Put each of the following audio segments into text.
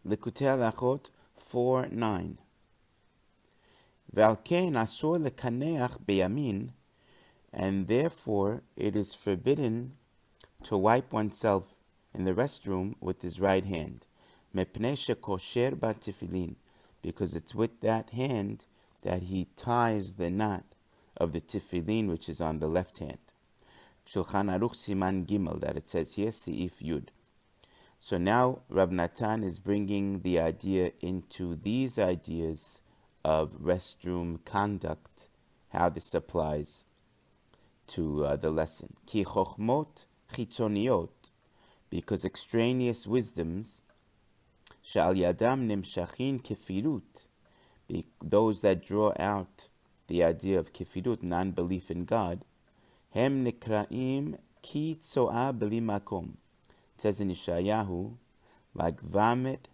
Likutei Halachot 4:9. Ve'al ken asur lekaneach beyamin, and therefore it is forbidden to wipe oneself in the restroom with his right hand. Mepnei shekosher b'tefillin, because it's with that hand that he ties the knot of the tefillin, which is on the left hand. Shulchan Aruch Siman Gimel, that it says here, Seif Yud. So now Rav Natan is bringing the idea into these ideas of restroom conduct, how this applies to the lesson. Ki chochmot chitzoniot, because extraneous wisdoms, she'al yadam nimshachin kefirut, those that draw out the idea of kefirut, non-belief in God, hem nikraim ki tzoah b'li makom. It says in Yeshayahu, like vomit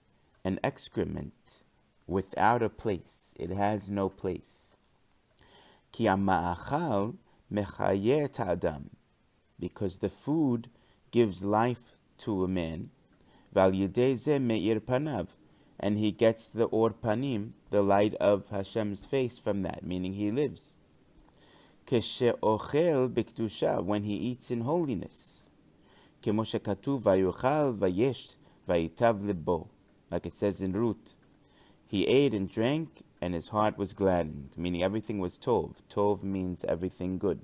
and excrement without a place. It has no place. Ki ha'ma'achal mechayeh et ha'adam, because the food gives life to a man. V'al yedei zeh me'ir panav, and he gets the or panim, the light of Hashem's face from that, meaning he lives. Keshe'ochel b'kedusha, when he eats in holiness. Kemo shekatuv vayuchal vayesh vayitav libo, like it says in Ruth. He ate and drank, and his heart was gladdened, meaning everything was tov. Tov means everything good.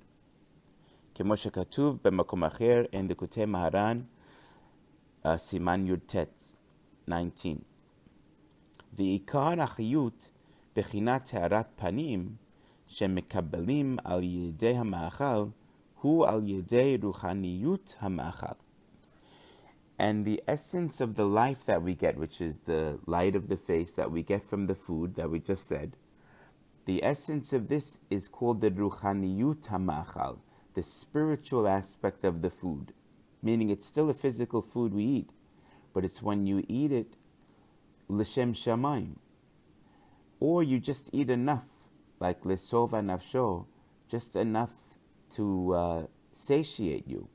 Kemo shekatuv b'makom acher in the Likutei Maharan, Siman Yud Tet 19. V'ikar achiyut bechinat ha'arat panim shemekabelim al yedei ha'ma'achal hu al yedei ruchaniyut ha'ma'achal. And the essence of the life that we get, which is the light of the face that we get from the food that we just said, the essence of this is called the ruchaniyut ha'ma'achal, the spiritual aspect of the food, meaning it's still a physical food we eat, but it's when you eat it l'shem shamayim, or you just eat enough, like lesova nafsho, just enough to satiate you.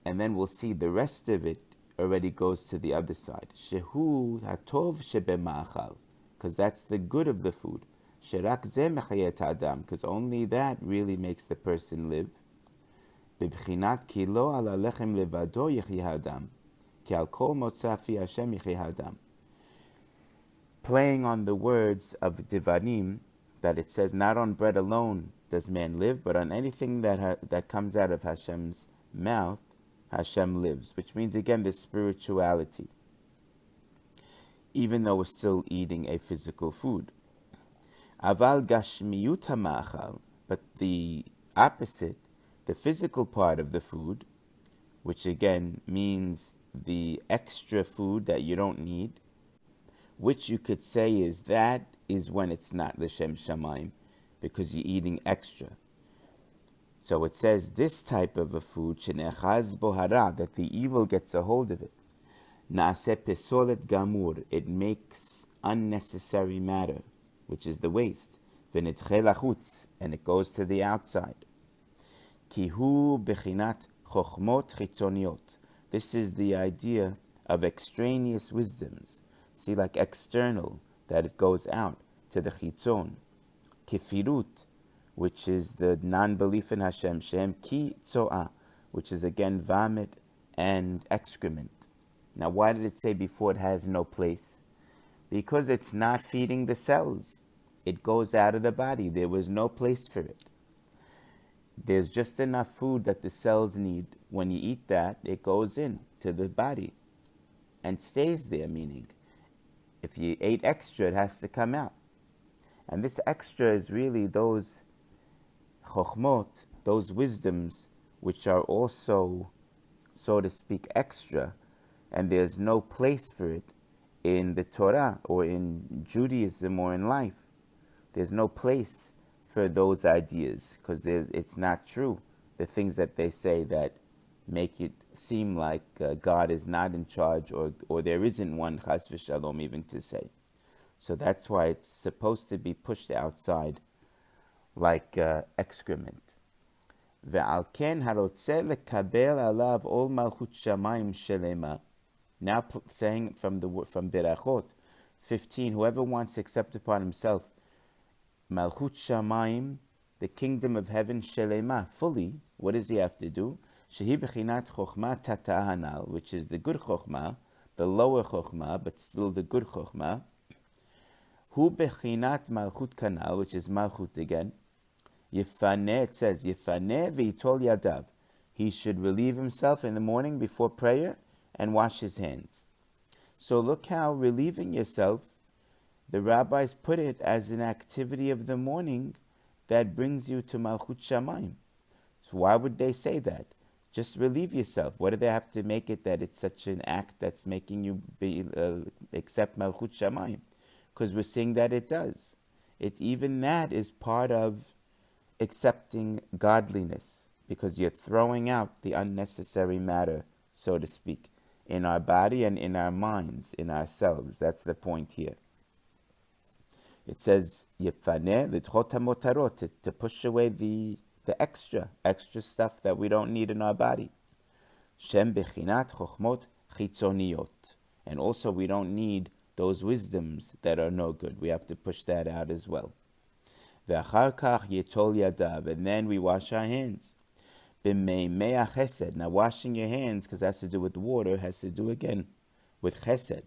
And then we'll see the rest of it already goes to the other side. Shehu hatov shebema'achal, because that's the good of the food. Sherak zeh mechayet adam, because only that really makes the person live. Bibchinat ki lo ala lechem levado yechye adam, ki al kol motza fi Hashem yechye adam. Playing on the words of Devarim, that it says not on bread alone does man live, but on anything that comes out of Hashem's mouth, Hashem lives, which means again the spirituality, even though we're still eating a physical food. Aval gashmiyut ha'ma'achal, but the opposite, the physical part of the food, which again means the extra food that you don't need, which you could say is when it's not l'shem shamayim, because you're eating extra. So it says this type of a food, shenechaz bo hara, that the evil gets a hold of it. Naaseh pesolet gamur, it makes unnecessary matter, which is the waste. V'nitcheh lachutz, and it goes to the outside. Kihu bechinat chochmot chitzoniot. This is the idea of extraneous wisdoms. See, like external, that it goes out to the chitzon. Kefirut, which is the non-belief in Hashem, Shem ki tzoah, which is again vomit and excrement. Now, why did it say before it has no place? Because it's not feeding the cells. It goes out of the body. There was no place for it. There's just enough food that the cells need. When you eat that, it goes in to the body and stays there, meaning if you ate extra, it has to come out. And this extra is really those chokhmot, those wisdoms, which are also, so to speak, extra, and there's no place for it in the Torah or in Judaism or in life. There's no place for those ideas, because it's not true. The things that they say that make it seem like God is not in charge, or there isn't one, chas v'shalom, even to say. So that's why it's supposed to be pushed outside like excrement. Ve'al ken harotzeh lekabel alav ol malchut shamayim shelema. Now saying from Berachot 15, whoever wants to accept upon himself Malchut Shamayim, the kingdom of heaven, Shelema, fully, what does he have to do? Shehi bechinat chokhmah tata'anal, which is the good chokhmah, the lower chokhmah, but still the good chokhmah. Hu bechinat malchut kanal, which is malchut again. Yifaneh, it says, Yifaneh v'yitol yadav. He should relieve himself in the morning before prayer and wash his hands. So look how relieving yourself, the rabbis put it as an activity of the morning that brings you to Malchut Shamayim. So why would they say that? Just relieve yourself. What do they have to make it that it's such an act that's making you accept Malchut Shamayim? Because we're seeing that it does. Even that is part of accepting godliness, because you're throwing out the unnecessary matter, so to speak, in our body and in our minds, in ourselves. That's the point here. It says, Yipfaneh l'tchot hamotarot, to push away the extra stuff that we don't need in our body. Shem bechinat chokhmot chitzoniot. And also we don't need those wisdoms that are no good. We have to push that out as well. Ve'achar kach yitol yadav, and then we wash our hands. B'meimei chesed. Now washing your hands, because it has to do with water, has to do again with chesed.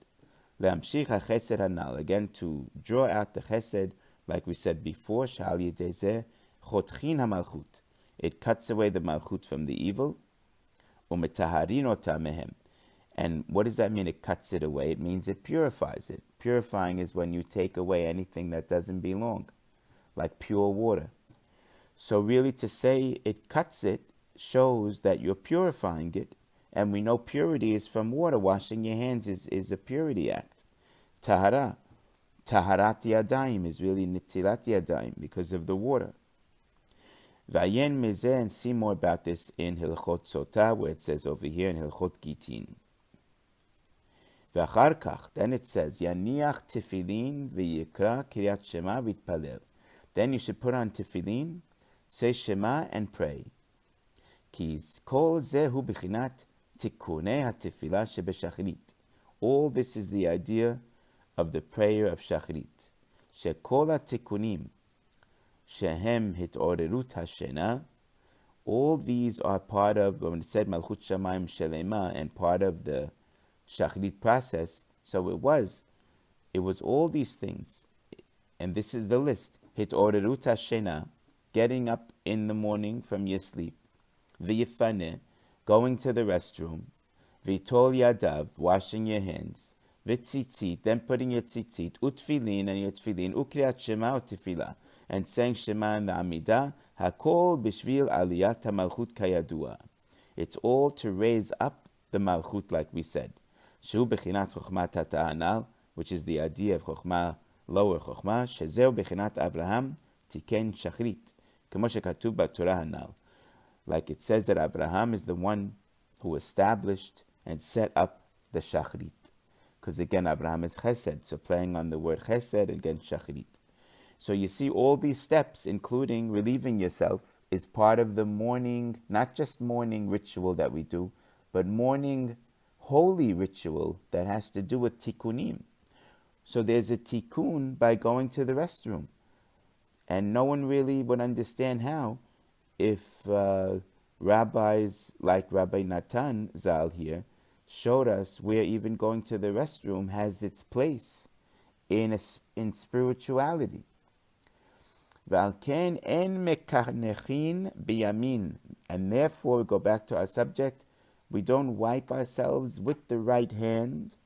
Ve'amshich chesed hanal, again to draw out the chesed, like we said before, shal yedei zeh chotchin hamalchut. It cuts away the malchut from the evil. Umetaharin ota mehem. And what does that mean? It cuts it away. It means it purifies it. Purifying is when you take away anything that doesn't belong, like pure water. So really to say it cuts it shows that you're purifying it. And we know purity is from water. Washing your hands is a purity act. Tahara. Taharat yadayim is really nitilat yadayim because of the water. Vayen mezeh, and see more about this in Halachot Sotah, where it says over here in Halachot Gitin. V'achar kach, then it says, Yaniach tefillin v'yikra kiryat shema v'yitpalel. Then you should put on tefillin, say shema, and pray. Ki kol zehu b'chinat tikunei ha-tefillah shebeshachrit. All this is the idea of the prayer of shachrit. Shekol ha-tikunim shehem hitorerut hashena. All these are part of, when it said Malchut Shamayim Shelema, and part of the Shachrit process. So it was all these things. And this is the list. Hitorerut hashena, getting up in the morning from your sleep. V'yifaneh, going to the restroom. V'yitol yadav, washing your hands. V'tzitzit, then putting your tzitzit. Utfilin, and your tefillin. Ukriyat shema utfilah, and saying Shema in the Amidah, Hakol b'shvil aliyat malchut kayadua. It's all to raise up the malchut, like we said. Shu b'chinat chokhmah tata'anal, which is the idea of chokhmah, lower chokhmah. Shezeu b'chinat Abraham tiken shachrit, k'mo shekatuv b'Torah hanal. Like it says that Abraham is the one who established and set up the shachrit. Because again, Abraham is chesed, so playing on the word chesed against shachrit. So you see all these steps, including relieving yourself, is part of the morning, not just morning ritual that we do, but morning holy ritual that has to do with tikkunim. So there's a tikkun by going to the restroom. And no one really would understand how if rabbis like Rabbi Natan Zal here showed us where even going to the restroom has its place in spirituality. And therefore, we go back to our subject, we don't wipe ourselves with the right hand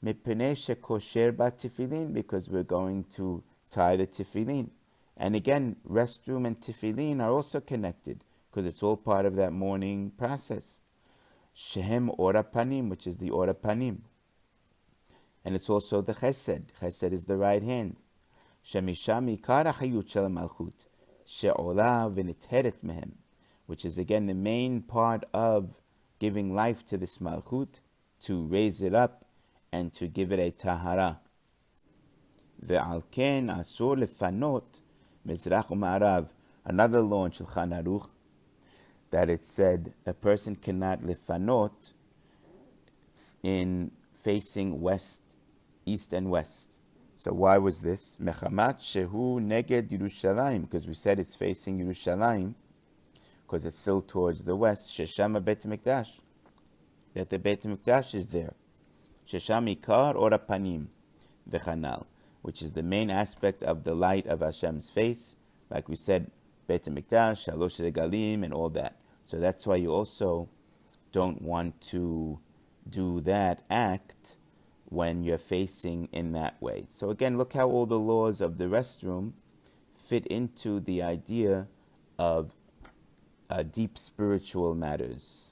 because we're going to tie the tefillin. And again, restroom and tefillin are also connected because it's all part of that morning process. Shehem ora panim, which is the ora panim. And it's also the chesed. Chesed is the right hand. Shemisham ikar hachayut shel malchut she'ola v'nitheret mehem, which is again the main part of giving life to this malchut, to raise it up and to give it a tahara. Ve'al ken asur lefanot mizrach u'ma'arav. Another law in Shulchan Aruch that it said a person cannot lefanot in facing west, east and west. So why was this? Mechamat shehu neged Yerushalayim, because we said it's facing Yerushalayim, because it's still towards the west. Sheshama Beit Mikdash, that the Beit Mikdash is there. Shesham ikar ora panim v'chanal, which is the main aspect of the light of Hashem's face. Like we said, Beit Mikdash, Shalosh Regalim, and all that. So that's why you also don't want to do that act when you're facing in that way. So again, look how all the laws of the restroom fit into the idea of deep spiritual matters.